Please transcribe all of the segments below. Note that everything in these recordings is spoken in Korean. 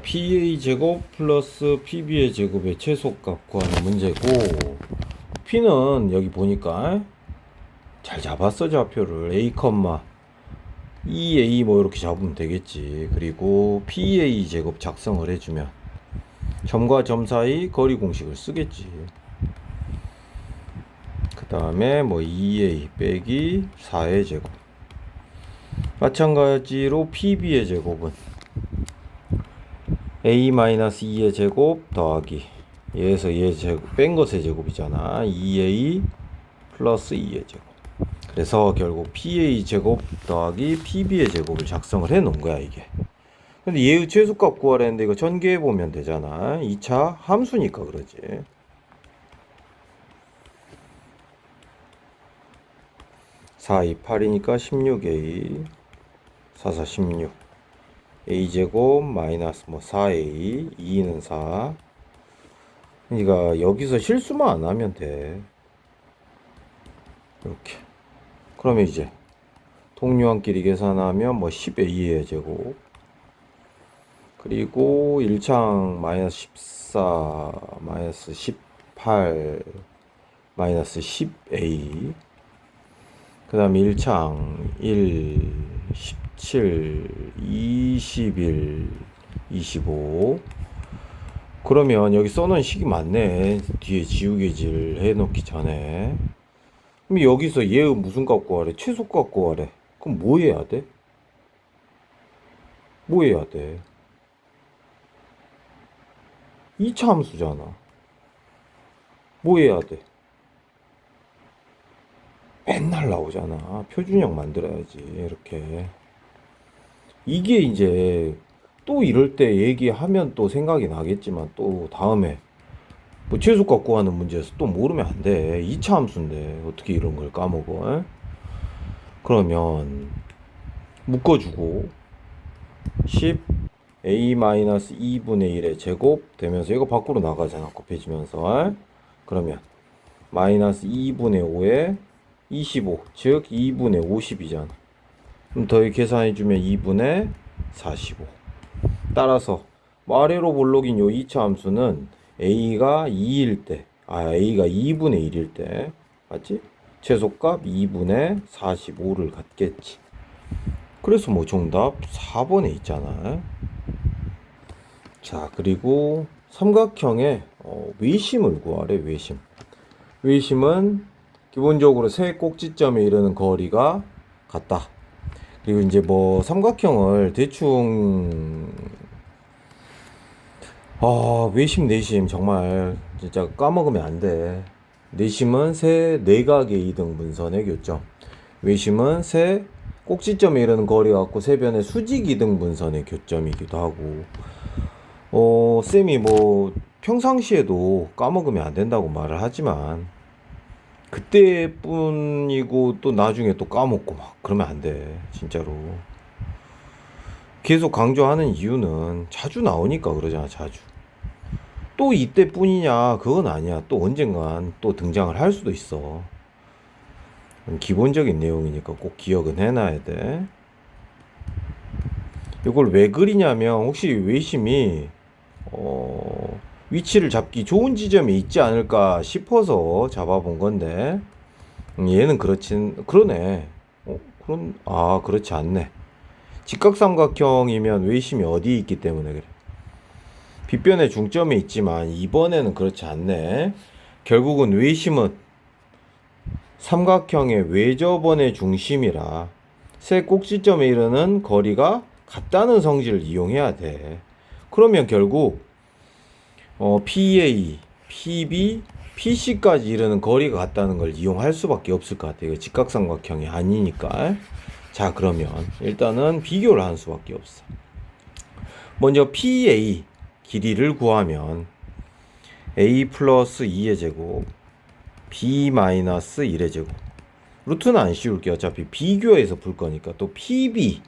PA 제곱 플러스 PB의 제곱의 최소값 구하는 문제고, P는 여기 보니까 잘 잡았어. 좌표를 A, 2A 뭐 이렇게 잡으면 되겠지. 그리고 PA 제곱 작성을 해주면 점과 점 사이 거리 공식을 쓰겠지. 그 다음에 뭐 2A 빼기 4의 제곱, 마찬가지로 PB의 제곱은 A-2의 제곱 더하기 얘에서 얘 제곱 뺀 것의 제곱이잖아. 2A 플러스 2의 제곱. 그래서 결국 PA 제곱 더하기 PB의 제곱을 작성을 해 놓은 거야 이게. 근데 얘의 최소값 구하라는데 이거 전개해 보면 되잖아. 2차 함수니까 그러지. 4, 2, 8이니까 16A 4, 4, 16 A제곱 마이너스 뭐 4A 2는 4. 그러니까 여기서 실수만 안 하면 돼. 이렇게. 그러면 이제 동류한끼리 계산하면 뭐 10A의 제곱, 그리고 1창 마이너스 14 마이너스 18 마이너스 10A, 그 다음에 1창 1 17 21 25. 그러면 여기 써놓은 식이 맞네. 뒤에 지우개질 해놓기 전에. 그럼 여기서 얘의 무슨 값 구하래? 최소값 구하래. 그럼 뭐 해야 돼? 뭐 해야 돼? 2차 함수잖아. 뭐 해야 돼? 맨날 나오잖아. 표준형 만들어야지. 이렇게. 이게 이제 또 이럴 때 얘기하면 또 생각이 나겠지만 또 다음에 뭐 최소값 구하는 문제에서 또 모르면 안 돼. 2차 함수인데 어떻게 이런 걸 까먹어? 에? 그러면 묶어주고 10 A-2분의 1의 제곱 되면서 이거 밖으로 나가잖아. 곱해지면서. 그러면 마이너스 2분의 5에 25, 즉 2분의 50이잖아. 그럼 더해 계산해주면 2분의 45. 따라서 아래로 볼록인 요 2차 함수는 A가 2일 때, A가 2분의 1일 때, 맞지? 최소값 2분의 45를 갖겠지. 그래서 뭐 정답 4번에 있잖아. 자, 그리고 삼각형의 외심을 구하래. 외심은 기본적으로 세 꼭지점에 이르는 거리가 같다. 그리고 이제 뭐 삼각형을 대충 외심 내심 정말 진짜 까먹으면 안 돼. 내심은 세 내각의 이등분선의 교점, 외심은 세 꼭지점에 이르는 거리 갖고 세 변의 수직 이등분선의 교점이기도 하고. 쌤이 뭐 평상시에도 까먹으면 안 된다고 말을 하지만 그때뿐이고 또 나중에 또 까먹고 막 그러면 안 돼. 진짜로. 계속 강조하는 이유는 자주 나오니까 그러잖아. 자주. 또 이때뿐이냐? 그건 아니야. 또 언젠간 또 등장을 할 수도 있어. 기본적인 내용이니까 꼭 기억은 해놔야 돼. 이걸 왜 그리냐면 혹시 외심이 위치를 잡기 좋은 지점에 있지 않을까 싶어서 잡아본 건데, 얘는 그러네. 그렇지 않네. 직각삼각형이면 외심이 어디 있기 때문에 그래. 빗변의 중점에 있지만 이번에는 그렇지 않네. 결국은 외심은 삼각형의 외접원의 중심이라 세 꼭지점에 이르는 거리가 같다는 성질을 이용해야 돼. 그러면 결국 PA, PB, PC까지 이르는 거리가 같다는 걸 이용할 수밖에 없을 것 같아요. 직각삼각형이 아니니까. 자, 그러면 일단은 비교를 할 수밖에 없어. 먼저 PA 길이를 구하면 A 플러스 2의 제곱, B 마이너스 1의 제곱. 루트는 안 씌울게요. 어차피 비교해서 풀 거니까. 또 PB의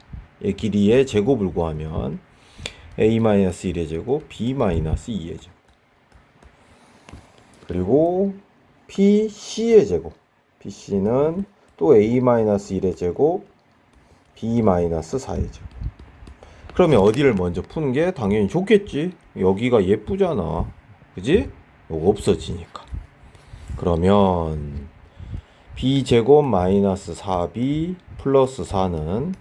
길이의 제곱을 구하면 A 마이너스 1의 제곱, B 마이너스 2의 제곱. 그리고 PC의 제곱. PC는 또 A 마이너스 1의 제곱, B 마이너스 4의 제곱. 그러면 어디를 먼저 푸는 게 당연히 좋겠지. 여기가 예쁘잖아. 그지? 요거 없어지니까. 그러면 b제곱 마이너스 4b 플러스 4는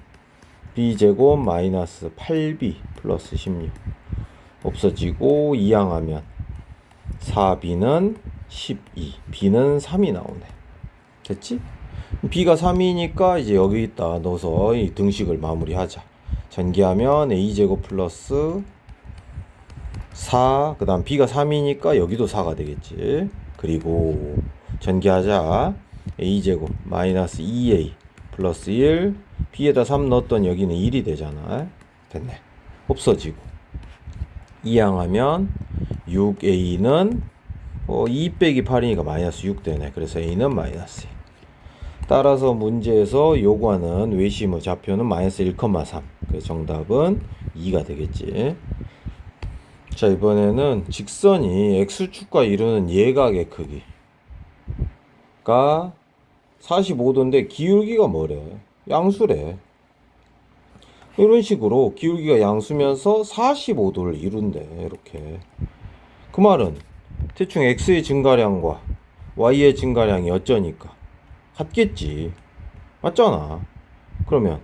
b제곱 마이너스 8b 플러스 16 없어지고 이항하면 4b는 12, b는 3이 나오네. 됐지? b가 3이니까 이제 여기다 넣어서 이 등식을 마무리하자. 전개하면 a제곱 플러스 4, 그 다음 b가 3이니까 여기도 4가 되겠지. 그리고 전개하자. a제곱 마이너스 2a 플러스 1, b에다 3 넣었더니 여기는 1이 되잖아. 됐네. 없어지고 이항하면 6a는 2 빼기 8이니까 마이너스 6 되네. 그래서 a는 마이너스 1. 따라서 문제에서 요구하는 외심의 좌표는 마이너스 1,3. 그래서 정답은 2가 되겠지. 자, 이번에는 직선이 x축과 이루는 예각의 크기가 45도인데 기울기가 뭐래? 양수래. 이런 식으로 기울기가 양수면서 45도를 이룬대. 이렇게. 그 말은 대충 x의 증가량과 y의 증가량이 어쩌니까 같겠지. 맞잖아. 그러면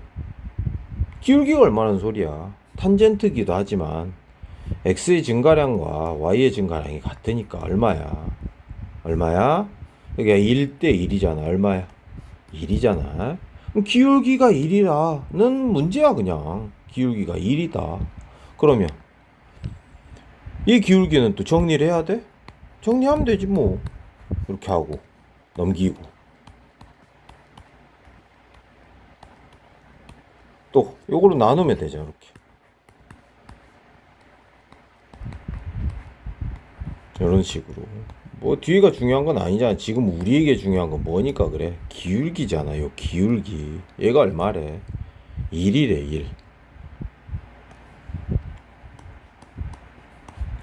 기울기가 얼마나 소리야? 탄젠트기도 하지만 x의 증가량과 y의 증가량이 같으니까 얼마야? 얼마야? 여기가 1대 1이잖아. 얼마야? 1이잖아. 기울기가 1이라는 문제야. 그냥 기울기가 1이다. 그러면 이 기울기는 또 정리를 해야 돼? 정리하면 되지 뭐. 이렇게 하고 넘기고 또 요거로 나누면 되죠. 이렇게 이런 식으로. 뭐 뒤가 중요한 건 아니잖아. 지금 우리에게 중요한 건 뭐니까 그래? 기울기잖아요. 기울기. 얘가 얼마래? 1이래. 1.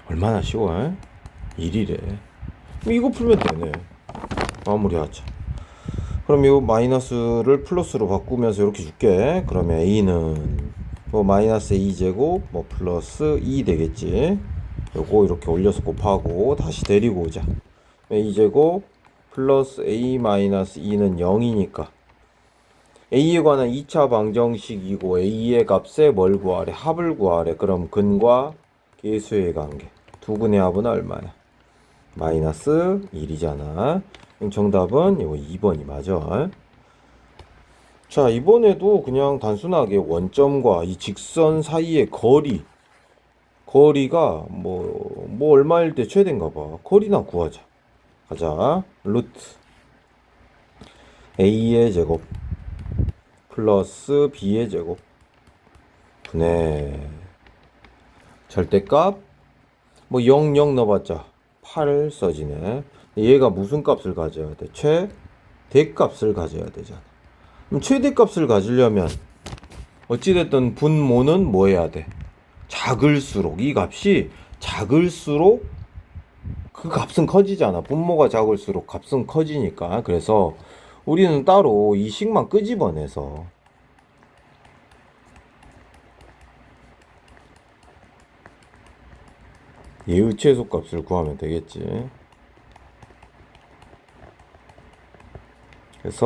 얼마나 쉬워? 1이래. 이거 풀면 되네. 마무리하자. 그럼 이 마이너스를 플러스로 바꾸면서 이렇게 줄게. 그러면 a는 뭐 마이너스 a제곱 뭐 플러스 2 되겠지. 요거 이렇게 올려서 곱하고 다시 데리고 오자. a제곱 플러스 a 마이너스 2는 0이니까 a에 관한 2차 방정식이고 a의 값에 뭘 구하래? 합을 구하래. 그럼 근과 계수의 관계. 두 근의 합은 얼마야? 마이너스 1이잖아. 정답은 이거 2번이 맞아. 자, 이번에도 그냥 단순하게 원점과 이 직선 사이의 거리가 뭐 얼마일 때 최대인가 봐. 거리나 구하자. 가자. 루트 a의 제곱 플러스 b의 제곱 분의 절대값 뭐 0 넣어봤자 8 써지네. 얘가 무슨 값을 가져야 돼? 최대값을 가져야 되잖아. 그럼 최대값을 가지려면 어찌됐든 분모는 뭐 해야 돼? 작을수록 이 값이 작을수록 그 값은 커지잖아. 분모가 작을수록 값은 커지니까. 그래서 우리는 따로 이 식만 끄집어내서 얘의 최소값을 구하면 되겠지. 그래서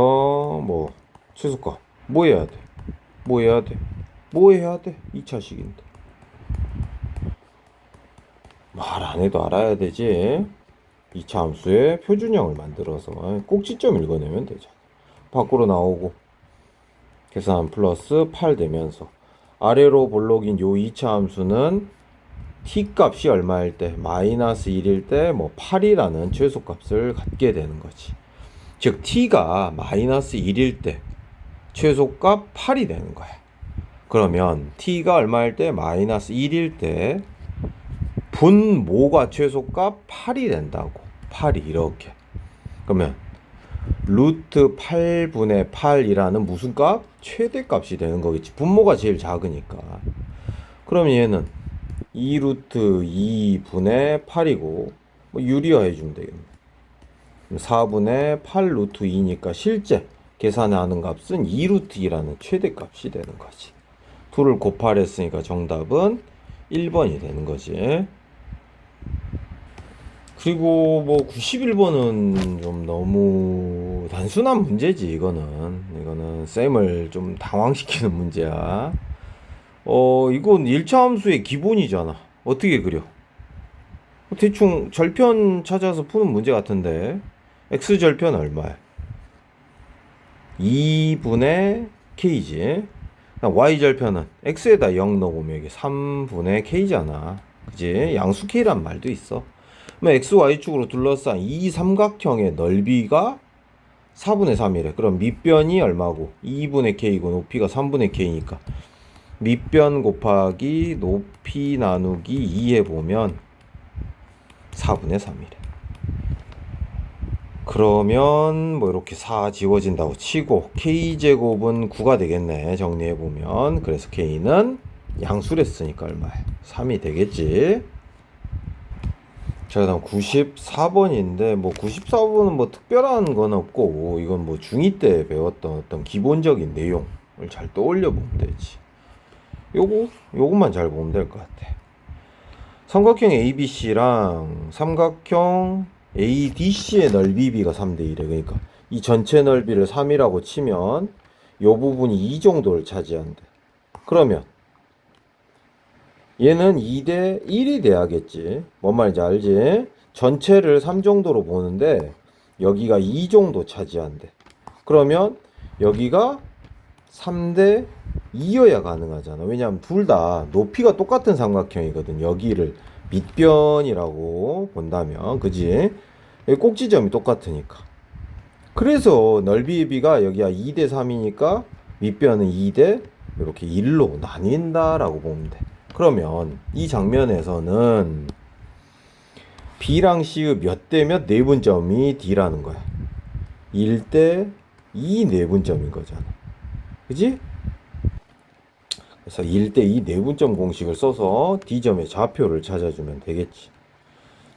뭐 최소값 뭐 해야 돼? 뭐 해야 돼? 뭐 해야 돼? 2차식인데 말 안 해도 알아야 되지. 2차 함수의 표준형을 만들어서 꼭지점 읽어내면 되죠. 밖으로 나오고 계산 플러스 8 되면서 아래로 볼록인 요 2차 함수는 t 값이 얼마일 때? 마이너스 1일 때 뭐 8이라는 최소값을 갖게 되는 거지. 즉 t가 마이너스 1일 때 최소값 8이 되는 거야. 그러면 t가 얼마일 때? 마이너스 1일 때 분모가 최소값 8이 된다고. 8이 이렇게. 그러면 루트 8분의 8이라는 무슨 값? 최대값이 되는 거겠지. 분모가 제일 작으니까. 그럼 얘는 2루트 2분의 8이고 뭐 유리화 해주면 되겠네. 4분의 8 루트 2니까 실제 계산하는 값은 2루트 2라는 최대값이 되는 거지. 2를 곱하라 했으니까 정답은 1번이 되는 거지. 그리고 뭐 91번은 좀 너무 단순한 문제지. 이거는 쌤을 좀 당황시키는 문제야. 이건 1차 함수의 기본이잖아. 어떻게 그려? 대충 절편 찾아서 푸는 문제 같은데 x절편 얼마야? 2분의 k지. y절편은 x에다 0 넣어보면 이게 3분의 k잖아. 그지? 양수 k란 말도 있어. 그럼 x, y축으로 둘러싼 이 삼각형의 넓이가 4분의 3이래. 그럼 밑변이 얼마고? 2분의 k고 높이가 3분의 k니까 밑변 곱하기 높이 나누기 2 해보면 4분의 3이래. 그러면 뭐 이렇게 4 지워진다고 치고 k제곱은 9가 되겠네. 정리해보면. 그래서 k는 양수를 했으니까 얼마야? 3이 되겠지. 자, 그다음 94번인데 뭐 94번은 뭐 특별한 건 없고 이건 뭐 중2 때 배웠던 어떤 기본적인 내용을 잘 떠올려 보면 되지. 요것만 잘 보면 될 것 같아. 삼각형 ABC랑 삼각형 ADC의 넓이비가 3대 1에 그러니까 이 전체 넓이를 3이라고 치면 요 부분이 2 정도를 차지한대. 그러면 얘는 2대 1이 돼야겠지. 뭔 말인지 알지? 전체를 3 정도로 보는데 여기가 2 정도 차지한대. 그러면 여기가 3대 2여야 가능하잖아. 왜냐하면 둘 다 높이가 똑같은 삼각형이거든. 여기를 밑변이라고 본다면 그지? 여기 꼭지점이 똑같으니까. 그래서 넓이의 비가 여기가 2대 3이니까 밑변은 2대 이렇게 1로 나뉜다라고 보면 돼. 그러면 이 장면에서는 B랑 C의 몇 대 몇 내분점이 D라는 거야. 1대 2 내분점인 거잖아. 그지? 그래서 1대 2 내분점 공식을 써서 D점의 좌표를 찾아주면 되겠지.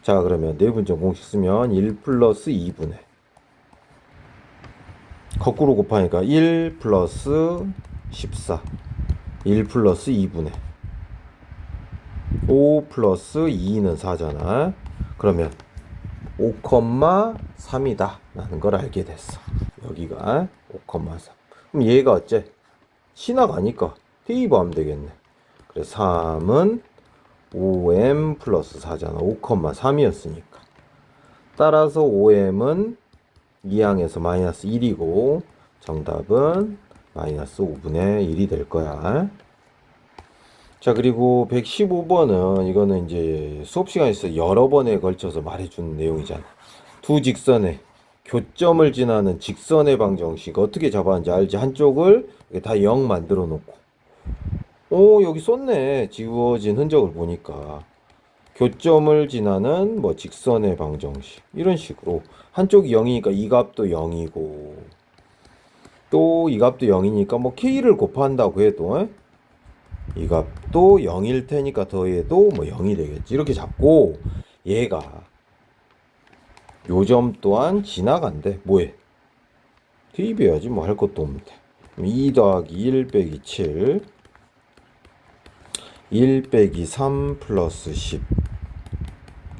자, 그러면 내분점 공식 쓰면 1 플러스 2분의 거꾸로 곱하니까 1 플러스 14 1 플러스 2분의 5 플러스 2는 4잖아. 그러면 5,3이다 라는 걸 알게 됐어. 여기가 5,3. 그럼 얘가 어째? 신화가니까 대입하면 되겠네. 그래서 3은 5m 플러스 4잖아. 5,3이었으니까. 따라서 5m은 2항에서 마이너스 1이고 정답은 마이너스 5분의 1이 될 거야. 자, 그리고 115번은 이거는 이제 수업 시간에서 여러 번에 걸쳐서 말해주는 내용이잖아. 두 직선의 교점을 지나는 직선의 방정식 어떻게 잡았는지 알지? 한쪽을 다 0 만들어 놓고 여기 썼네. 지워진 흔적을 보니까 교점을 지나는 뭐 직선의 방정식 이런 식으로 한쪽이 0이니까 이 값도 0이고 또 이 값도 0이니까 뭐 k를 곱한다고 해도 이 값도 0일 테니까 더해도 뭐 0이 되겠지. 이렇게 잡고 얘가 요 점 또한 지나간대. 뭐해? 대입해야지. 뭐 할 것도 없는데. 2 더하기 1 빼기 7 1 빼기 3 플러스 10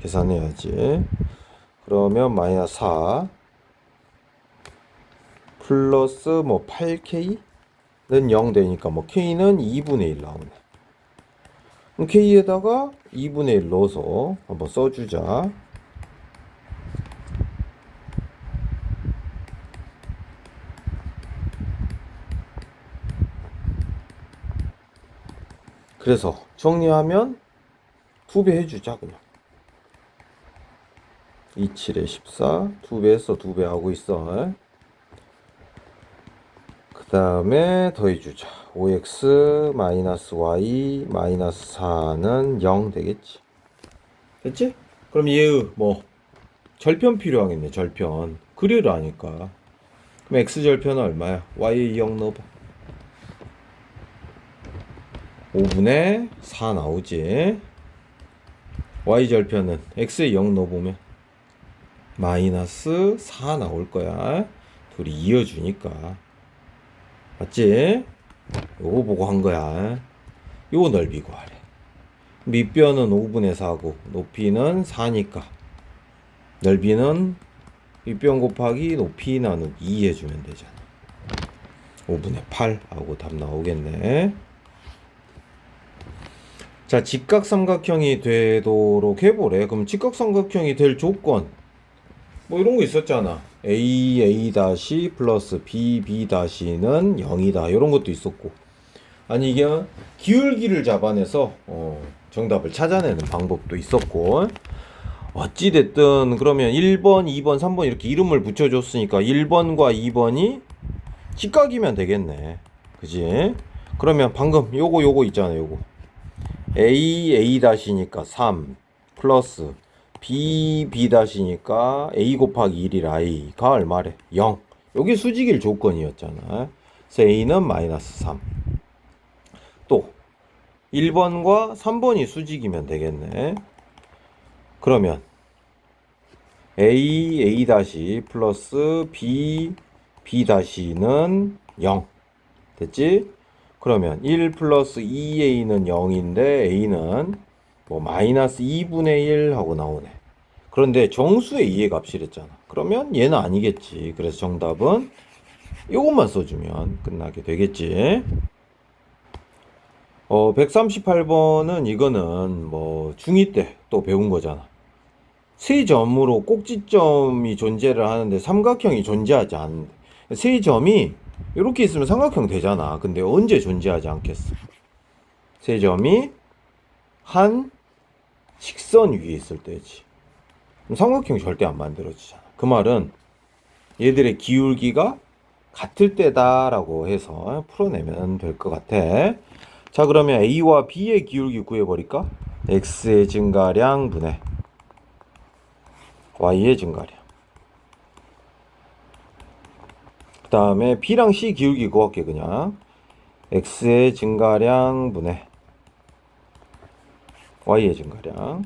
계산해야지. 그러면 마이너스 4 플러스 뭐 8k는 0 되니까 뭐 k는 2분의 1 나오네. 그럼 k에다가 2분의 1 넣어서 한번 써주자. 그래서 정리하면 2배 해주자. 그냥 27에 14 2배 했어. 2배 하고 있어. 그 다음에 더해주자. 5x 마이너스 y 마이너스 4는 0 되겠지. 됐지? 그럼 얘의 뭐 절편 필요하겠네. 절편 그리라니까. 그럼 x절편은 얼마야? y 0 넣어봐. 5분의 4 나오지. y절편은 x에 0 넣어보면 마이너스 4 나올 거야. 둘이 이어주니까. 맞지? 요거 보고 한 거야. 요 넓이 구하래. 밑변은 5분의 4고 높이는 4니까 넓이는 밑변 곱하기 높이 나누기 2 해주면 되잖아. 5분의 8 하고 답 나오겠네. 자, 직각삼각형이 되도록 해보래. 그럼 직각삼각형이 될 조건 뭐 이런 거 있었잖아. a 다시 플러스 b 다시는 0이다 이런 것도 있었고, 아니 이게 기울기를 잡아내서 정답을 찾아내는 방법도 있었고, 어찌됐든 그러면 1번, 2번, 3번 이렇게 이름을 붙여줬으니까 1번과 2번이 직각이면 되겠네. 그지? 그러면 방금 요거 있잖아. 요거 a 다시니까 3 플러스 b 다시니까 a 곱하기 1이라 a가 얼마래? 0. 여기 수직일 조건이었잖아. 그래서 a는 마이너스 3. 또 1번과 3번이 수직이면 되겠네. 그러면 a 다시 플러스 b 다시는 0 됐지? 그러면 1 플러스 2a는 0인데 a는 뭐 마이너스 2분의 1 하고 나오네. 그런데 정수의 2의 값이랬잖아. 그러면 얘는 아니겠지. 그래서 정답은 이것만 써주면 끝나게 되겠지. 138번은 이거는 뭐 중2 때 또 배운 거잖아. 세 점으로 꼭지점이 존재를 하는데 삼각형이 존재하지 않는데, 세 점이 이렇게 있으면 삼각형 되잖아. 근데 언제 존재하지 않겠어? 세 점이 한 직선 위에 있을 때지. 그럼 삼각형이 절대 안 만들어지잖아. 그 말은 얘들의 기울기가 같을 때다라고 해서 풀어내면 될 것 같아. 자, 그러면 A와 B의 기울기 구해버릴까? X의 증가량 분의 Y의 증가량. 그 다음에 B랑 C 기울기 구할게. 그냥 X의 증가량 분의 Y의 증가량.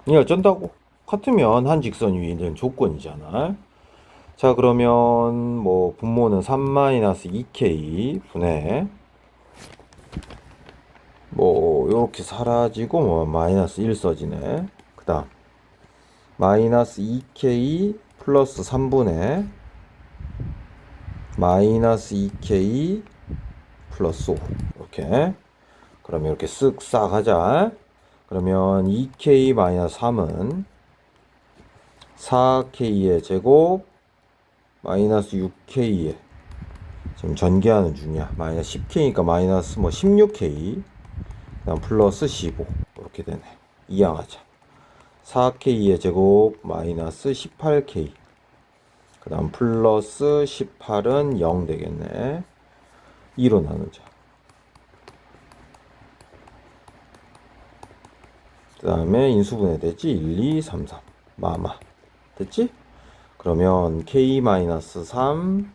이게 어쩐다고? 같으면 한 직선 위에 있는 조건이잖아. 자, 그러면 뭐 분모는 3-2k 분의 뭐 요렇게 사라지고 뭐 마이너스 1 써지네. 그 다음 마이너스 2k 플러스 3분의 마이너스 2k 플러스 5 이렇게. 그러면 이렇게 쓱싹 하자. 그러면 2k 마이너스 3은 4k의 제곱 마이너스 6k의 지금 전개하는 중이야. 마이너스 10k니까 마이너스 뭐 16k 그다음 플러스 15 이렇게 되네. 이항하자. 4k의 제곱 마이너스 18k 그 다음 플러스 18은 0 되겠네. 2로 나누자. 그 다음에 인수분해 되지. 1, 2, 3, 3 마마 됐지? 그러면 k-3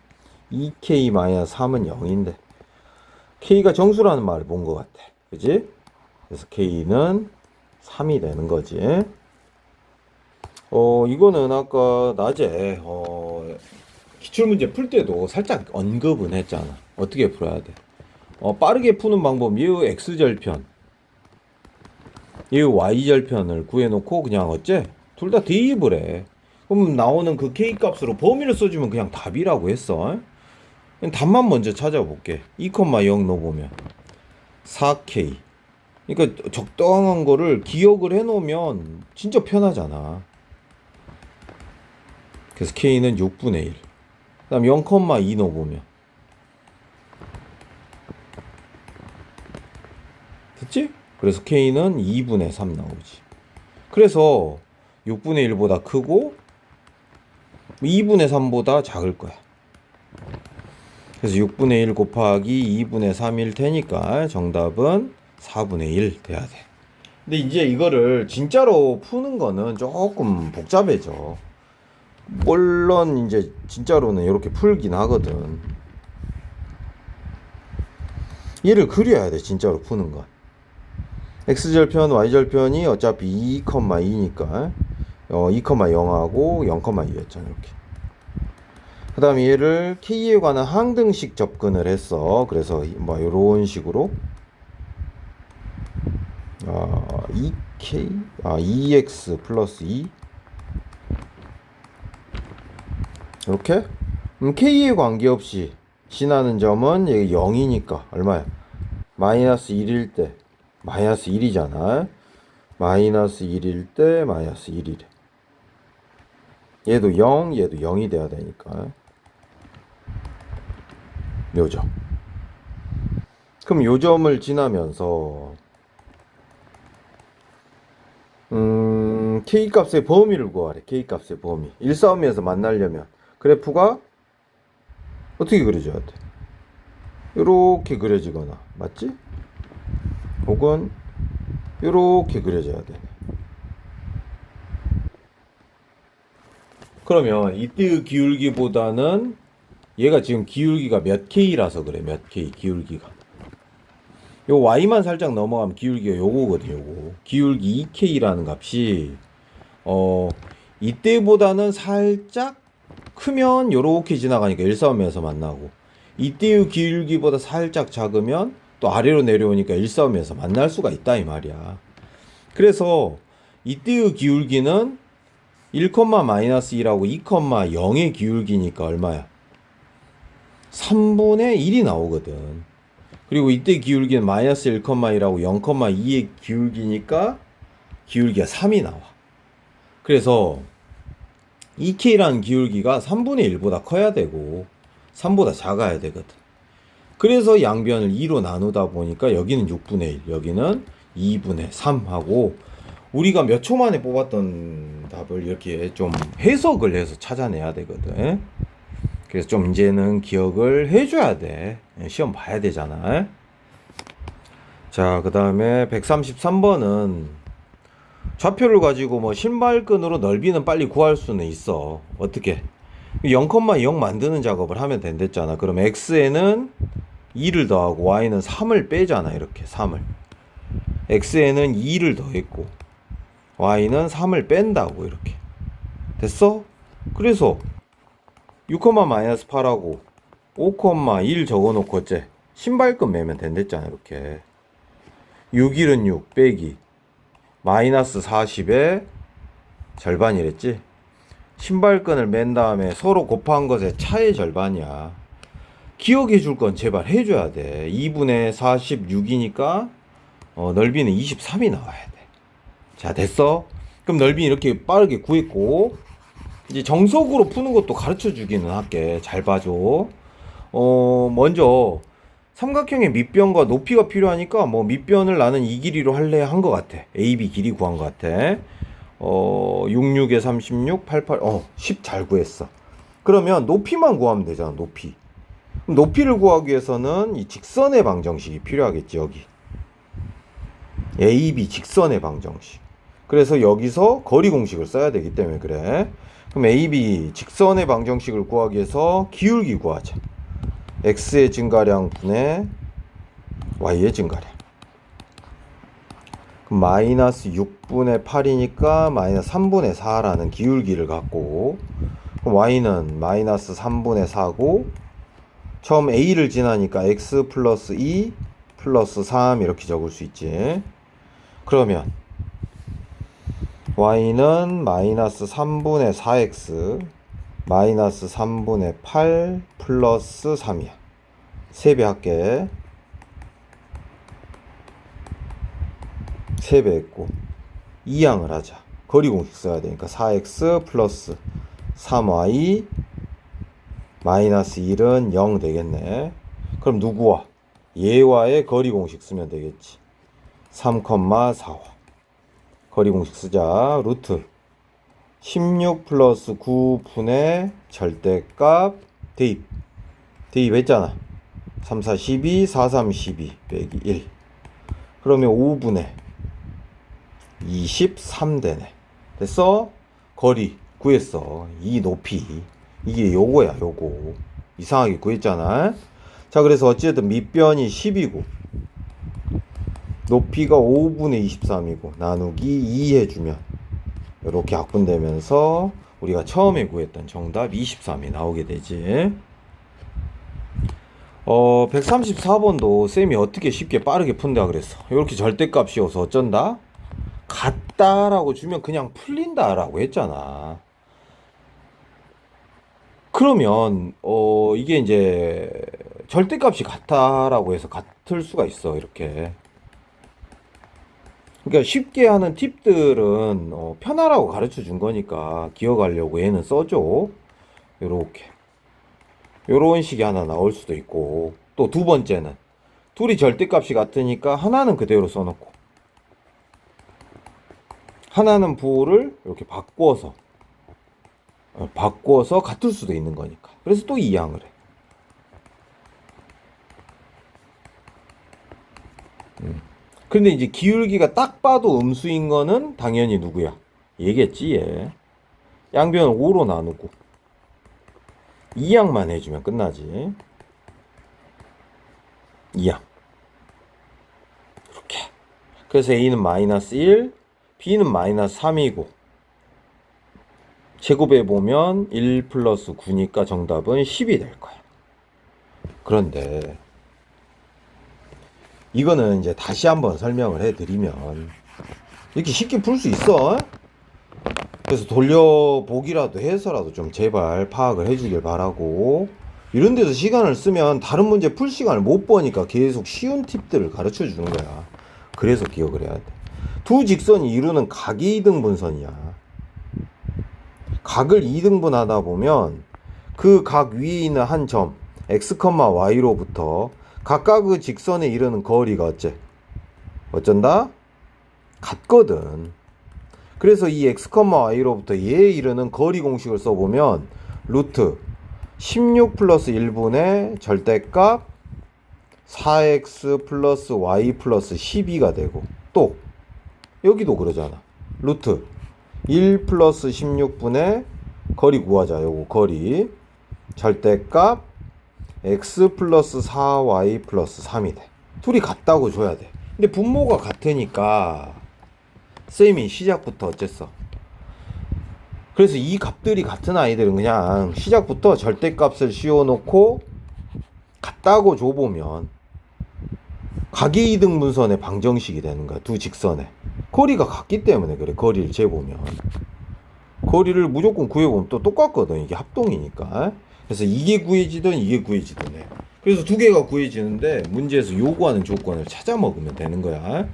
2k-3은 0인데 k가 정수라는 말을 본 것 같아. 그지? 그래서 k는 3이 되는 거지. 이거는 아까 낮에 기출문제 풀 때도 살짝 언급은 했잖아. 어떻게 풀어야 돼? 빠르게 푸는 방법, 이 x절편, 이 y절편을 구해놓고 그냥 어째? 둘 다 대입을 해. 그럼 나오는 그 k 값으로 범위를 써주면 그냥 답이라고 했어. 답만 먼저 찾아볼게. 2,0 넣어보면 4k. 그러니까 적당한 거를 기억을 해놓으면 진짜 편하잖아. 그래서 k는 6분의 1. 그 다음 0,2 넣어보면 됐지? 그래서 k는 2분의 3 나오지. 그래서 6분의 1보다 크고 2분의 3보다 작을 거야. 그래서 6분의 1 곱하기 2분의 3일 테니까 정답은 4분의 1 돼야 돼. 근데 이제 이거를 진짜로 푸는 거는 조금 복잡해져. 물론 이제 진짜로는 이렇게 풀긴 하거든. 얘를 그려야 돼. 진짜로 푸는 건. x절편, y절편이 어차피 2,2니까 2,0하고 0,2였잖아. 이렇게. 그 다음에 얘를 K에 관한 항등식 접근을 했어. 그래서 뭐 이런 식으로 2K 2X 플러스 2 이렇게 K에 관계없이 지나는 점은 얘 0이니까 얼마야? 마이너스 1일 때 마이너스 1이잖아. 마이너스 1일 때 마이너스 1이래. 얘도 0, 얘도 0이 돼야 되니까 요점. 그럼 요점을 지나면서 K값의 범위를 구하래. K값의 범위. 일사오미에서 만나려면 그래프가 어떻게 그려져야 돼? 요렇게 그려지거나 맞지? 혹은 요렇게 그려져야 돼. 그러면 이때의 기울기보다는 얘가 지금 기울기가 몇 K라서 그래. 몇 K 기울기가. 요 Y만 살짝 넘어가면 기울기가 요거거든요. 요거. 기울기 2K라는 값이 이때보다는 살짝 크면 요렇게 지나가니까 일사오미에서 만나고, 이때의 기울기보다 살짝 작으면 또 아래로 내려오니까 일사오미에서 만날 수가 있다 이 말이야. 그래서 이때의 기울기는 1,-2라고 2,0의 기울기니까 얼마야? 3분의 1이 나오거든. 그리고 이때 기울기는 마이너스 1,2라고 0,2의 기울기니까 기울기가 3이 나와. 그래서 2K라는 기울기가 3분의 1보다 커야 되고 3보다 작아야 되거든. 그래서 양변을 2로 나누다 보니까 여기는 6분의 1, 여기는 2분의 3 하고, 우리가 몇 초 만에 뽑았던 답을 이렇게 좀 해석을 해서 찾아내야 되거든. 그래서 좀 이제는 기억을 해줘야 돼. 시험 봐야 되잖아. 자, 그 다음에 133번은 좌표를 가지고 뭐 신발끈으로 넓이는 빨리 구할 수는 있어. 어떻게? 0,0 만드는 작업을 하면 된댔잖아. 그럼 x에는 2를 더하고 y는 3을 빼잖아. 이렇게 3을. x에는 2를 더했고 y는 3을 뺀다고 이렇게. 됐어? 그래서 6,-8하고 5,1 적어놓고 어째? 신발끈 매면 된댔잖아. 이렇게 6일은 6 빼기 마이너스 40의 절반이랬지. 신발끈을 맨 다음에 서로 곱한 것의 차의 절반이야. 기억해 줄 건 제발 해줘야 돼. 2분의 46이니까 넓이는 23이 나와야 돼. 자, 됐어? 그럼 넓이 이렇게 빠르게 구했고, 이제 정석으로 푸는 것도 가르쳐 주기는 할게. 잘 봐줘. 먼저 삼각형의 밑변과 높이가 필요하니까 뭐 밑변을 나는 이 길이로 할래 한 것 같아. AB 길이 구한 것 같아. 66에 36, 88, 10 잘 구했어. 그러면 높이만 구하면 되잖아. 높이. 그럼 높이를 구하기 위해서는 이 직선의 방정식이 필요하겠지. 여기 AB 직선의 방정식. 그래서 여기서 거리 공식을 써야 되기 때문에 그래. 그럼 AB 직선의 방정식을 구하기 위해서 기울기 구하자. x의 증가량 분의 y의 증가량. 그럼 마이너스 6분의 8이니까 마이너스 3분의 4라는 기울기를 갖고, 그럼 y는 마이너스 3분의 4고, 처음 a를 지나니까 x 플러스 2 플러스 3 이렇게 적을 수 있지. 그러면 y는 마이너스 3분의 4x 마이너스 3분의 8 플러스 3이야. 3배 할게. 3배 했고 2항을 하자. 거리 공식 써야 되니까 4x 플러스 3y 마이너스 1은 0 되겠네. 그럼 누구와? 얘와의 거리 공식 쓰면 되겠지. 3,4와 거리 공식 쓰자. 루트 16 플러스 9분의 절대값 대입했잖아. 3, 4, 12, 4, 3, 12 빼기 1. 그러면 5분의 23 되네. 됐어? 거리 구했어. 이 높이. 이게 요거야, 요거. 이상하게 구했잖아. 자, 그래서 어쨌든 밑변이 10이고 높이가 5분의 23이고 나누기 2 해주면 이렇게 약분되면서 우리가 처음에 구했던 정답 23이 나오게 되지. 134번도 쌤이 어떻게 쉽게 빠르게 푼다 그랬어. 이렇게 절대값이어서 어쩐다? 같다라고 주면 그냥 풀린다라고 했잖아. 그러면 이게 이제 절대값이 같다라고 해서 같을 수가 있어. 이렇게. 그러니까 쉽게 하는 팁들은 편하라고 가르쳐 준 거니까 기억하려고 얘는 써줘. 요렇게. 요런 식이 하나 나올 수도 있고, 또 두 번째는 둘이 절대값이 같으니까 하나는 그대로 써놓고 하나는 부호를 이렇게 바꿔서 같을 수도 있는 거니까. 그래서 또 이항을 해. 근데 이제 기울기가 딱 봐도 음수인 거는 당연히 누구야? 얘겠지, 얘. 양변을 5로 나누고 이항만 해주면 끝나지. 이항. 이렇게. 그래서 A는 마이너스 1, B는 마이너스 3이고 제곱해 보면 1 플러스 9니까 정답은 10이 될 거야. 그런데 이거는 이제 다시 한번 설명을 해드리면 이렇게 쉽게 풀 수 있어. 그래서 돌려보기라도 해서라도 좀 제발 파악을 해주길 바라고. 이런 데서 시간을 쓰면 다른 문제 풀 시간을 못 버니까 계속 쉬운 팁들을 가르쳐 주는 거야. 그래서 기억을 해야 돼. 두 직선이 이루는 각이 2등분선이야. 각을 2등분 하다 보면 그 각 위에 있는 한 점 x, y로부터 각각의 직선에 이르는 거리가 어쩐다? 같거든. 그래서 이 x, y로부터 얘에 이르는 거리 공식을 써보면 루트 16 플러스 1분의 절대값 4x 플러스 y 플러스 12가 되고, 또 여기도 그러잖아. 루트 1 플러스 16분의 거리 구하자. 요거 거리 절대값 x 플러스 4y 플러스 3이 돼. 둘이 같다고 줘야 돼. 근데 분모가 같으니까 쌤이 시작부터 어쨌어? 그래서 이 값들이 같은 아이들은 그냥 시작부터 절대값을 씌워놓고 같다고 줘보면 각의 이등분선의 방정식이 되는 거야. 두 직선에 거리가 같기 때문에 그래. 거리를 재보면 거리를 무조건 구해보면 또 똑같거든. 이게 합동이니까. 그래서 이게 구해지든 이게 구해지든 해. 그래서 두 개가 구해지는데 문제에서 요구하는 조건을 찾아 먹으면 되는 거야.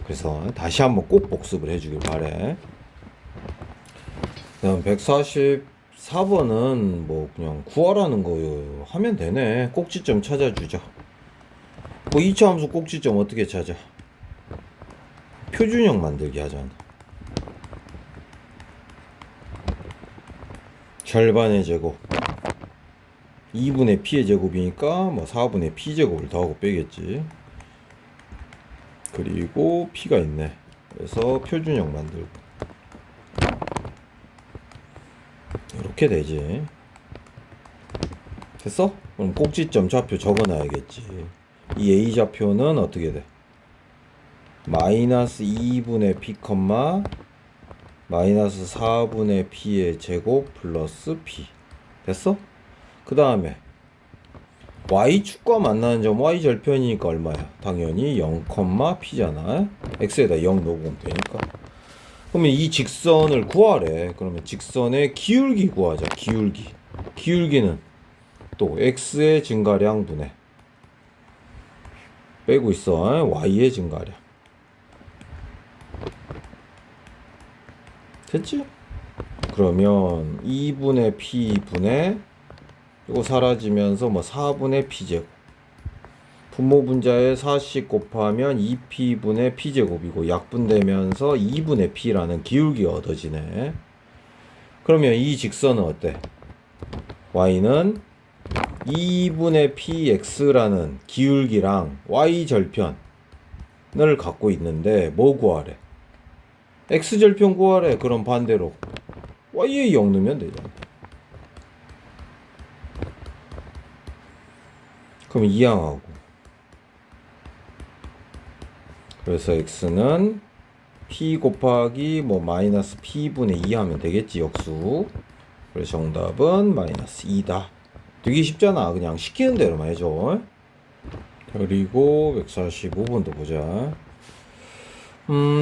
그래서 다시 한번 꼭 복습을 해주길 바래. 그다음 144번은 뭐 그냥 구하라는 거 하면 되네. 꼭지점 찾아주죠. 뭐 2차 함수 꼭지점 어떻게 찾아? 표준형 만들기 하잖아. 절반의 제곱 2분의 p의 제곱이니까 뭐 4분의 p 제곱을 더하고 빼겠지. 그리고 p가 있네. 그래서 표준형 만들고 이렇게 되지. 됐어? 그럼 꼭지점 좌표 적어놔야겠지. 이 a 좌표는 어떻게 돼? 마이너스 2분의 p, 마이너스 4분의 p의 제곱 플러스 p. 됐어? 그 다음에 y축과 만나는 점 y절편이니까 얼마야? 당연히 0, p잖아. x에다 0 넣으면 되니까. 그러면 이 직선을 구하래. 그러면 직선의 기울기 구하자. 기울기는 또 x의 증가량 분의 빼고 있어. y의 증가량. 됐지? 그러면 2분의 p 분의 이거 사라지면서 뭐 4분의 p제곱. 분모 분자에 4씩 곱하면 2p분의 p제곱이고 약분되면서 2분의 p라는 기울기가 얻어지네. 그러면 이 직선은 어때? y는 2분의 px라는 기울기랑 y절편을 갖고 있는데 뭐 구하래? x절편 구하래. 그럼 반대로 y에 0 넣으면 되잖아. 그럼 이항하고, 그래서 x는 P 곱하기 뭐 마이너스 P분의 2 하면 되겠지, 역수. 그래서 정답은 마이너스 2다. 되게 쉽잖아. 그냥 시키는 대로만 해줘. 그리고 145번도 보자.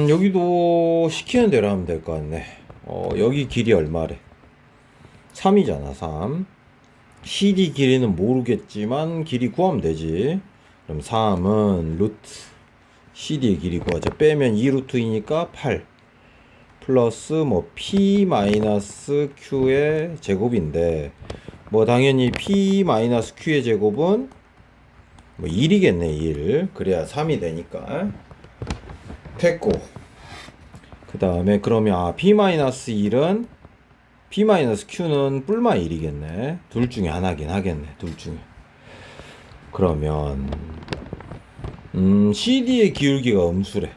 여기도 시키는 대로 하면 될 것 같네. 여기 길이 얼마래? 3이잖아, 3. CD 길이는 모르겠지만 길이 구하면 되지. 그럼 3은 루트 CD의 길이 구하자. 빼면 2루트이니까 8 플러스 뭐 P 마이너스 Q의 제곱인데 뭐 당연히 P 마이너스 Q의 제곱은 뭐 1이겠네. 1. 그래야 3이 되니까 됐고, 그 다음에 그러면 P 마이너스 1은 P 마이너스 Q는 뿔마 1이겠네. 둘 중에 하나긴 하겠네. 둘 중에. 그러면 CD의 기울기가 음수래.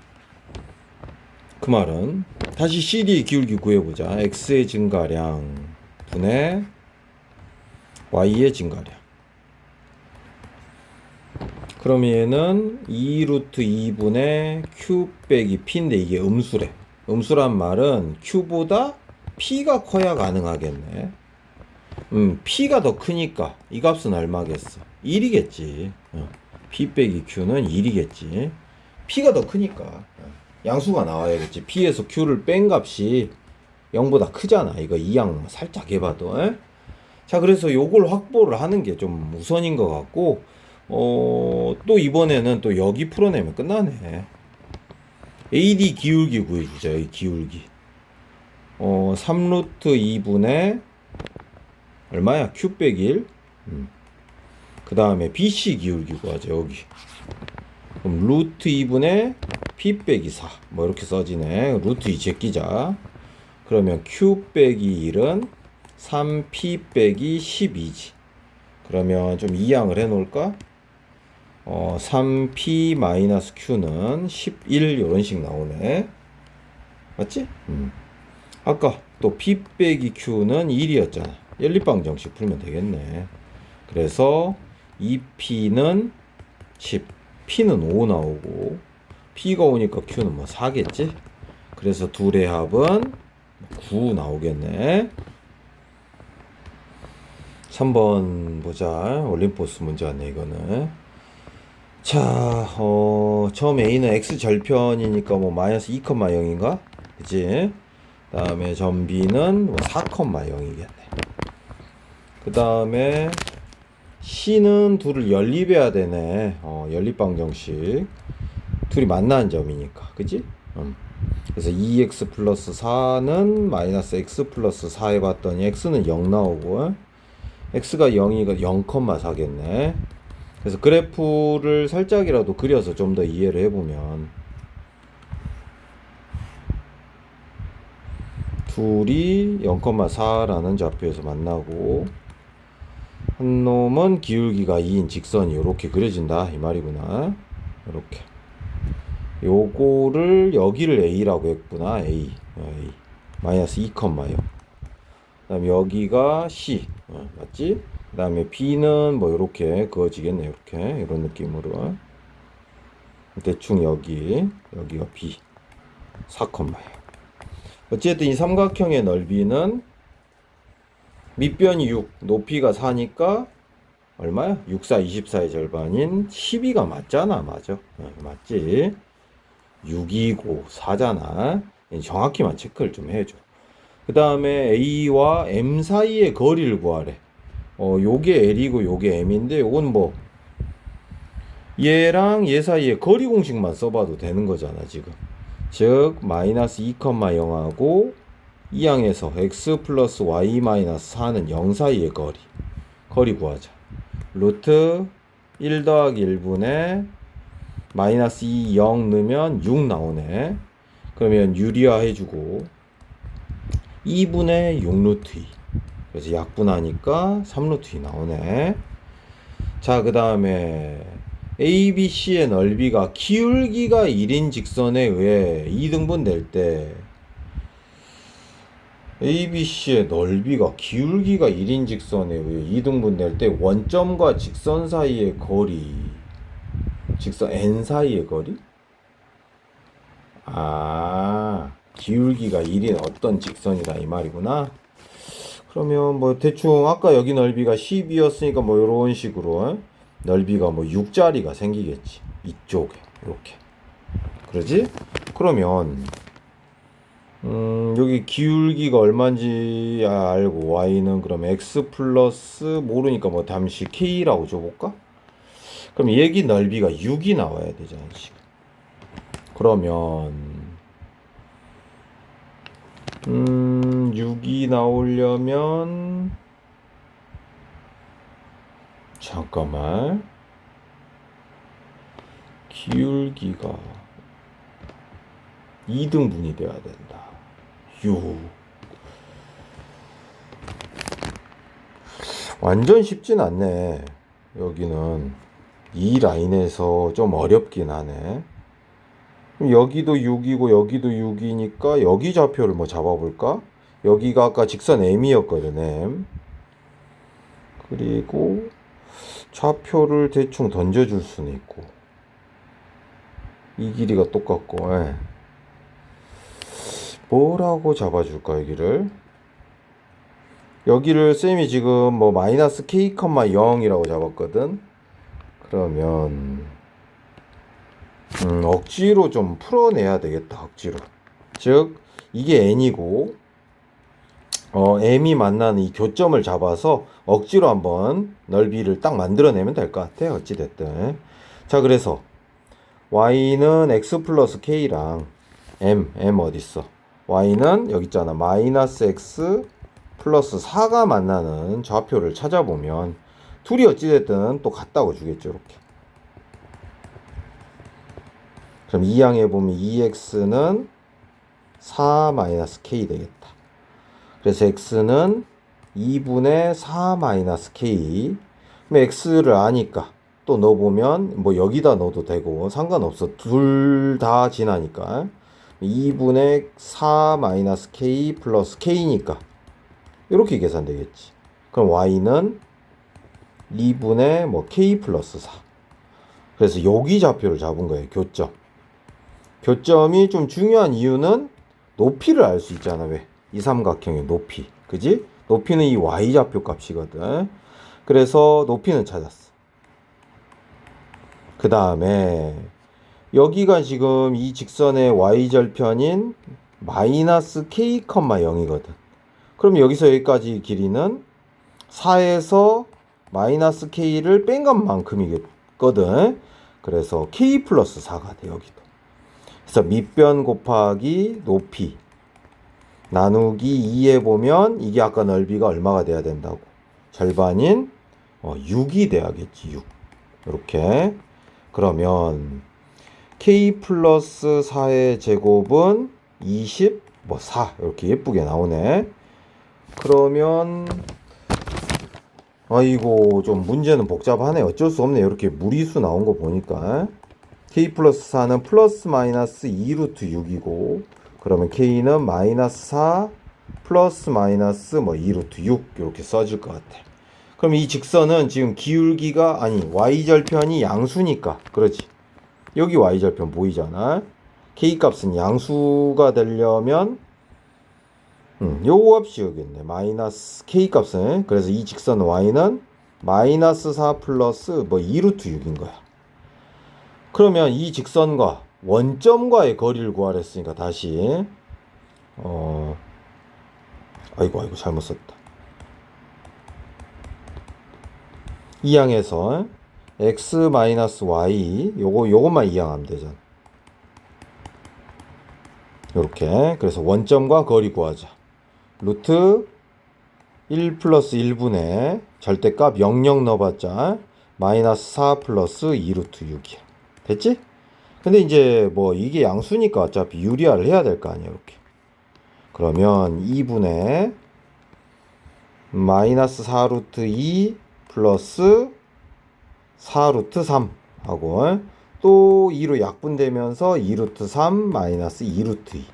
그 말은 다시 CD의 기울기 구해보자. X의 증가량 분의 Y의 증가량. 그럼 얘는 2루트 2분의 Q 빼기 P인데 이게 음수래. 음수란 말은 Q보다 P가 커야 가능하겠네. P가 더 크니까 이 값은 얼마겠어? 1이겠지. P 빼기 Q는 1이겠지. P가 더 크니까 양수가 나와야겠지. P에서 Q를 뺀 값이 0보다 크잖아. 이거 2양 살짝 해봐도. 자, 그래서 요걸 확보를 하는 게 좀 우선인 것 같고, 또 이번에는 또 여기 풀어내면 끝나네. AD 기울기 구해주자. 여기 기울기. 3루트 2분의 얼마야? Q 빼기 1. 그 다음에 BC 기울기 구하자. 여기. 그럼 루트 2분의 P 빼기 4. 뭐 이렇게 써지네. 루트 2 제끼자. 그러면 Q 빼기 1은 3P 빼기 12지. 그러면 좀 이항을 해 놓을까? 3P 마이너스 Q는 11 이런 식 나오네. 맞지? 아까 또 P 빼기 Q는 1이었잖아. 연립방정식 풀면 되겠네. 그래서 2P는 10, P는 5 나오고, P가 오니까 Q는 뭐 4겠지? 그래서 둘의 합은 9 나오겠네. 3번 보자. 올림포스 문제 왔네, 이거는. 자, 처음 A는 X 절편이니까 뭐 마이너스 2,0인가? 그치? 그 다음에 점 B는 뭐 4,0이겠네. 그 다음에 C는 둘을 연립해야 되네. 연립방정식. 둘이 만나는 점이니까. 그치? 그래서 2x 플러스 4는 마이너스 x 플러스 4 해봤더니 x는 0 나오고, x가 0이니까 0,4겠네. 그래서 그래프를 살짝이라도 그려서 좀 더 이해를 해보면, 둘이 0,4라는 좌표에서 만나고, 한 놈은 기울기가 2인 직선이 이렇게 그려진다 이 말이구나. 이렇게 요거를 여기를 A라고 했구나. A 마이너스 2,0. 그 다음에 여기가 C 맞지? 그 다음에 B는 뭐 이렇게 그어지겠네. 이렇게 이런 느낌으로 대충 여기가 B 4,0. 어쨌든 이 삼각형의 넓이는 밑변이 6, 높이가 4니까 얼마야? 6, 4, 24의 절반인 12가 맞잖아. 맞아. 맞지? 6이고 4잖아. 정확히만 체크를 좀 해줘. 그 다음에 A와 M 사이의 거리를 구하래. 요게 L이고 요게 M인데 요건 뭐 얘랑 얘 사이의 거리 공식만 써봐도 되는 거잖아 지금. 즉 마이너스 2,0하고 이 항에서 x 플러스 y 마이너스 4는 0 사이의 거리 구하자. 루트 1 더하기 1분의 마이너스 2, 0 넣으면 6 나오네. 그러면 유리화 해주고 2분의 6루트 2. 그래서 약분하니까 3루트 2 나오네. 자, 그 다음에 ABC의 넓이가 기울기가 1인 직선에 의해 2등분 될 때 ABC의 넓이가 기울기가 1인 직선에 의해 2등분 될 때 원점과 직선 사이의 거리, 직선 N 사이의 거리? 기울기가 1인 어떤 직선이다 이 말이구나. 그러면 뭐 대충 아까 여기 넓이가 10이었으니까 뭐 요런 식으로 넓이가 뭐 6짜리가 생기겠지. 이쪽에 이렇게. 그러지? 그러면 여기 기울기가 얼마인지 알고 y는 그럼 x 플러스 모르니까 뭐 잠시 k라고 줘볼까? 그럼 여기 넓이가 6이 나와야 되잖아 지금. 그러면 6이 나오려면 잠깐만 기울기가 2등분이 돼야 된다. 6 완전 쉽진 않네. 여기는 이 라인에서 좀 어렵긴 하네. 여기도 6이고 여기도 6이니까 여기 좌표를 뭐 잡아볼까? 여기가 아까 직선 M이었거든. M. 그리고 좌표를 대충 던져줄 수는 있고 이 길이가 똑같고 뭐라고 잡아줄까 여기를 쌤이 지금 뭐 마이너스 k, 0이라고 잡았거든. 그러면 억지로 좀 풀어내야 되겠다. 억지로. 즉 이게 n이고 m이 만나는 이 교점을 잡아서 억지로 한번 넓이를 딱 만들어내면 될 것 같아. 어찌됐든. 자, 그래서 y는 x 플러스 k랑 m 어딨어? y는 여기 있잖아. 마이너스 x 플러스 4가 만나는 좌표를 찾아보면 둘이 어찌됐든 또 같다고 주겠죠. 이렇게. 그럼 이 항에 보면 2x는 4 마이너스 k 되겠다. 그래서 x는 2분의 4 마이너스 k. 그럼 x를 아니까 또 넣어보면 뭐 여기다 넣어도 되고 상관없어. 둘 다 지나니까 2분의 4 마이너스 k 플러스 k니까 이렇게 계산되겠지. 그럼 y는 2분의 뭐 k 플러스 4. 그래서 여기 좌표를 잡은 거예요. 교점. 교점이 좀 중요한 이유는 높이를 알 수 있잖아. 왜? 이 삼각형의 높이. 그지? 높이는 이 y좌표 값이거든. 그래서 높이는 찾았어. 그 다음에 여기가 지금 이 직선의 y절편인 마이너스 k, 0이거든. 그럼 여기서 여기까지 길이는 4에서 마이너스 k를 뺀 것만큼이거든. 그래서 k 플러스 4가 돼 여기도. 그래서 밑변 곱하기 높이 나누기 2에 보면 이게 아까 넓이가 얼마가 돼야 된다고? 절반인 6이 돼야겠지. 6. 이렇게. 그러면 k 플러스 4의 제곱은 24 이렇게 예쁘게 나오네. 그러면 아이고 좀 문제는 복잡하네. 어쩔 수 없네. 이렇게 무리수 나온 거 보니까 k 플러스 4는 플러스 마이너스 2루트 6이고 그러면 k는 마이너스 4 플러스 마이너스 뭐 2루트 6 이렇게 써질 것 같아. 그럼 이 직선은 지금 기울기가 아니 y절편이 양수니까 그렇지. 여기 y절편 보이잖아. k 값은 양수가 되려면 요 값이 여기있네. 마이너스 k 값은. 그래서 이 직선 y는 마이너스 4 플러스 뭐 2루트 6인 거야. 그러면 이 직선과 원점과의 거리를 구하랬으니까 다시 아이고 잘못 썼다. 이 항에서 x 마이너스 y 요것만 이항하면 되잖아. 요렇게. 그래서 원점과 거리 구하자. 루트 1 플러스 1분의 절대값 00 넣어봤자 마이너스 4 플러스 2루트 6이야. 됐지? 근데 이제 뭐 이게 양수니까 어차피 유리화를 해야 될 거 아니야. 이렇게. 그러면 2분의 마이너스 4루트 2 플러스 4루트 3 하고 또 2로 약분되면서 2루트 3 마이너스 2루트 2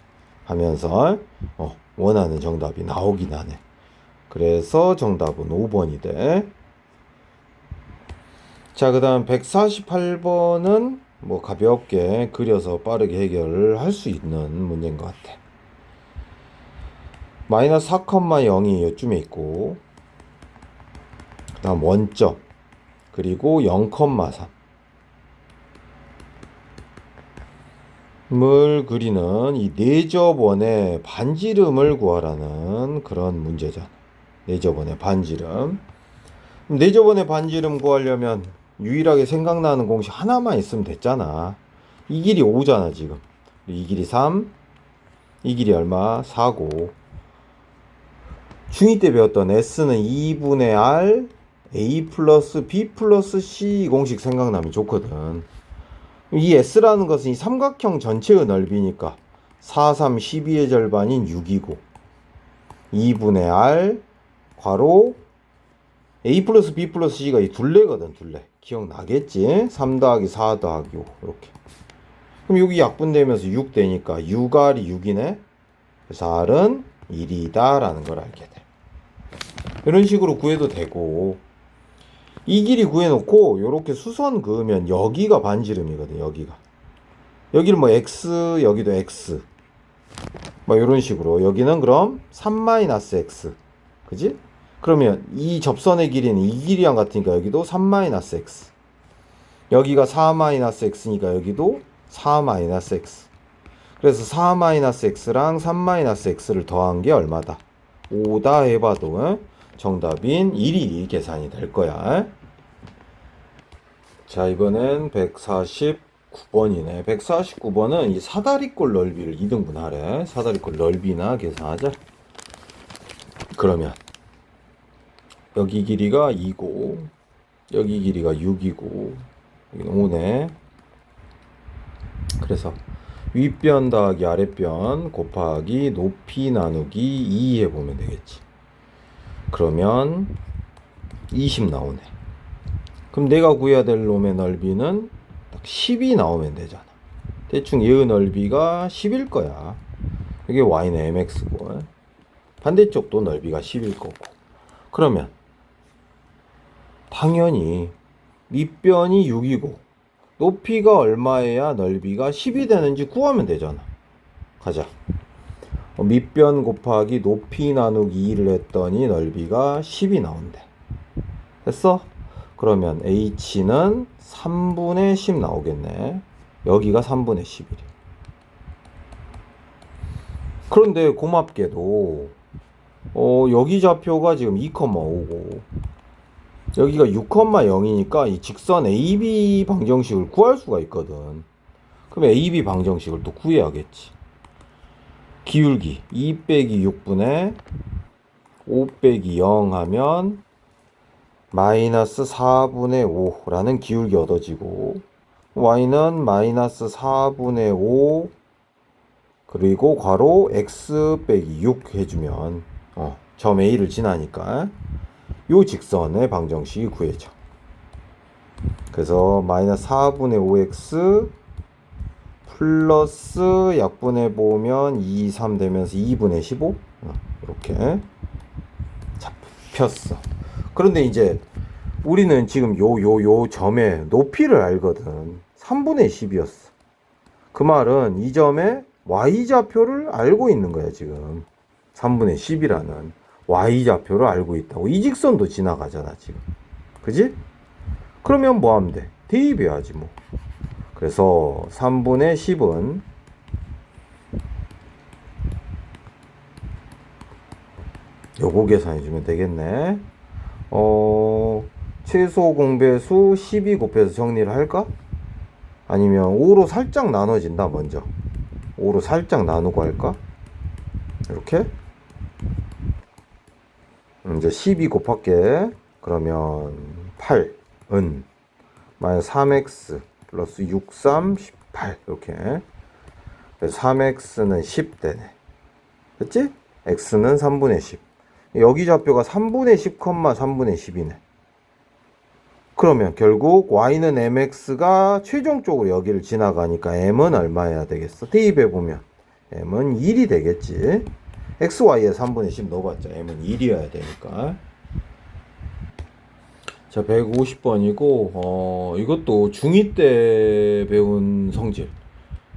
하면서 원하는 정답이 나오긴 하네. 그래서 정답은 5번이 돼. 자, 그 다음 148번은 뭐 가볍게 그려서 빠르게 해결을 할 수 있는 문제인 것 같아. 마이너스 4,0이 이쯤에 있고, 그 다음 원점, 그리고 0,3 을 그리는 이 내접원의 반지름을 구하라는 그런 문제잖아. 내접원의 반지름. 내접원의 반지름 구하려면 유일하게 생각나는 공식 하나만 있으면 됐잖아. 이 길이 5잖아 지금. 이 길이 3, 이 길이 얼마? 4고. 중2 때 배웠던 S는 2분의 R A 플러스 B 플러스 C 공식 생각나면 좋거든. 이 S라는 것은 이 삼각형 전체의 넓이니까 4, 3, 12의 절반인 6이고 2분의 R 괄호 A 플러스 B 플러스 C가 이 둘레거든. 둘레 기억나겠지? 3 더하기 4 더하기 5 이렇게. 그럼 여기 약분되면서 6 되니까 6R이 6이네. 그래서 R은 1이다 라는 걸 알게 돼. 이런 식으로 구해도 되고, 이 길이 구해놓고 요렇게 수선 그으면 여기가 반지름이거든. 여기를 뭐 X, 여기도 X 뭐 이런 식으로. 여기는 그럼 3-X 그지? 그러면 이 접선의 길이는 이 길이랑 같으니까 여기도 3-X, 여기가 4-X니까 여기도 4-X. 그래서 4-X랑 3-X를 더한 게 얼마다? 5다 해봐도 정답인 1이 계산이 될 거야. 자, 이번엔 149번이네. 149번은 이 사다리꼴 넓이를 2등분 하래. 사다리꼴 넓이나 계산하자. 그러면 여기 길이가 2고 여기 길이가 6이고 여기는 5네. 그래서 윗변 더하기 아랫변 곱하기 높이 나누기 2 해보면 되겠지. 그러면 20 나오네. 그럼 내가 구해야 될 놈의 넓이는 딱 10이 나오면 되잖아. 대충 얘의 넓이가 10일 거야. 이게 y는 mx고 반대쪽도 넓이가 10일 거고. 그러면 당연히 밑변이 6이고 높이가 얼마여야 넓이가 10이 되는지 구하면 되잖아. 가자. 밑변 곱하기 높이 나누기 2를 했더니 넓이가 10이 나온대. 됐어? 그러면 h는 3분의 10 나오겠네. 여기가 3분의 11이야. 그런데 고맙게도 여기 좌표가 지금 2,5고 여기가 6,0이니까 이 직선 AB 방정식을 구할 수가 있거든. 그럼 AB 방정식을 또 구해야겠지. 기울기 2 빼기 6분의 5 빼기 0 하면 마이너스 4분의 5라는 기울기 얻어지고, y는 마이너스 4분의 5 그리고 괄호 x 빼기 6 해주면 점 A를 지나니까 요 직선의 방정식이 구해져. 그래서 마이너스 4분의 5x 플러스 약분해 보면 2, 3 되면서 2분의 15 이렇게 잡혔어. 그런데 이제 우리는 지금 요 점의 높이를 알거든. 3분의 10이었어. 그 말은 이 점의 y좌표를 알고 있는 거야 지금. 3분의 10이라는 y좌표를 알고 있다고. 이 직선도 지나가잖아 지금. 그지? 그러면 뭐 하면 돼? 대입해야지 뭐. 그래서 3분의 10은 요거 계산해주면 되겠네. 최소 공배수 12 곱해서 정리를 할까? 아니면 5로 살짝 나눠진다. 먼저 5로 살짝 나누고 할까? 이렇게 이제 12 곱할게. 그러면 8은 마이너스 3x 플러스 6, 3, 18 이렇게. 그래서 3x는 10 되네. 됐지? x는 3분의 10. 여기 좌표가 3분의 10, 3분의 10이네. 그러면 결국 y는 mx가 최종적으로 여기를 지나가니까 m은 얼마여야 되겠어? 대입해보면 m은 1이 되겠지. xy에 3분의 10 넣어봤자 m은 1이어야 되니까. 자, 150번이고 이것도 중2 때 배운 성질.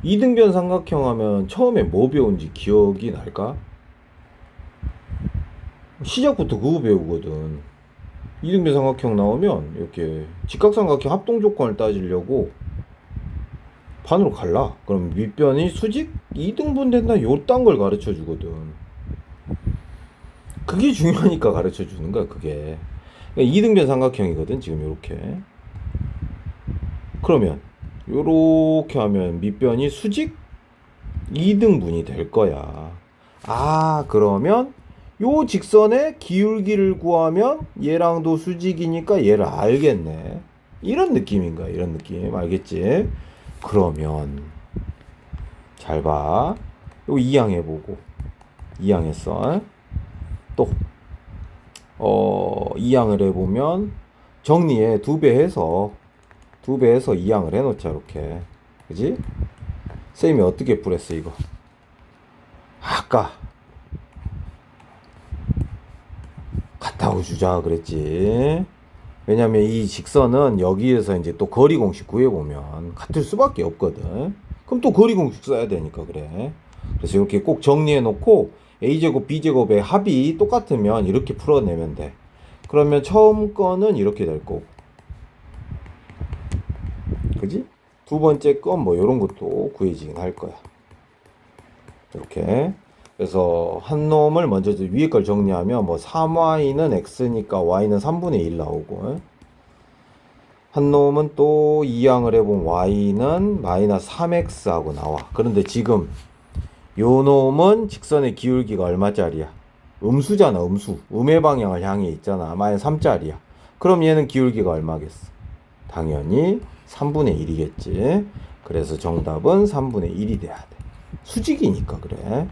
이등변 삼각형 하면 처음에 뭐 배운지 기억이 날까? 시작부터 그거 배우거든. 이등변 삼각형 나오면 이렇게 직각삼각형 합동 조건을 따지려고 반으로 갈라. 그럼 밑변이 수직 2등분 된다. 요딴 걸 가르쳐 주거든. 그게 중요하니까 가르쳐 주는 거야, 그게. 그러니까 2등변 삼각형이거든, 지금 요렇게. 그러면 요렇게 하면 밑변이 수직 2등분이 될 거야. 아, 그러면 요 직선의 기울기를 구하면 얘랑도 수직이니까 얘를 알겠네. 이런 느낌인 거야, 이런 느낌. 알겠지? 그러면 잘 봐. 요 2항 해보고 2항 했어. 또 2항을 해보면 정리해. 2배 해서 2항을 해놓자. 이렇게, 그지? 쌤이 어떻게 풀었어 이거? 아까 갔다 오주자 그랬지. 왜냐면 이 직선은 여기에서 이제 또 거리 공식 구해보면 같을 수밖에 없거든. 그럼 또 거리 공식 써야 되니까 그래. 그래서 이렇게 꼭 정리해 놓고 a제곱 b제곱의 합이 똑같으면 이렇게 풀어내면 돼. 그러면 처음 거는 이렇게 될 거고, 그지? 두 번째 건 뭐 요런 것도 구해지긴 할 거야. 이렇게. 그래서 한 놈을 먼저 위에 걸 정리하면 뭐 3y는 x니까 y는 3분의 1 나오고, 한 놈은 또 2항을 해보면 y는 마이너스 3x 하고 나와. 그런데 지금 요 놈은 직선의 기울기가 얼마짜리야? 음수잖아, 음수. 음의 방향을 향해 있잖아. 마이너스 3짜리야. 그럼 얘는 기울기가 얼마겠어? 당연히 3분의 1이겠지. 그래서 정답은 3분의 1이 돼야 돼. 수직이니까 그래.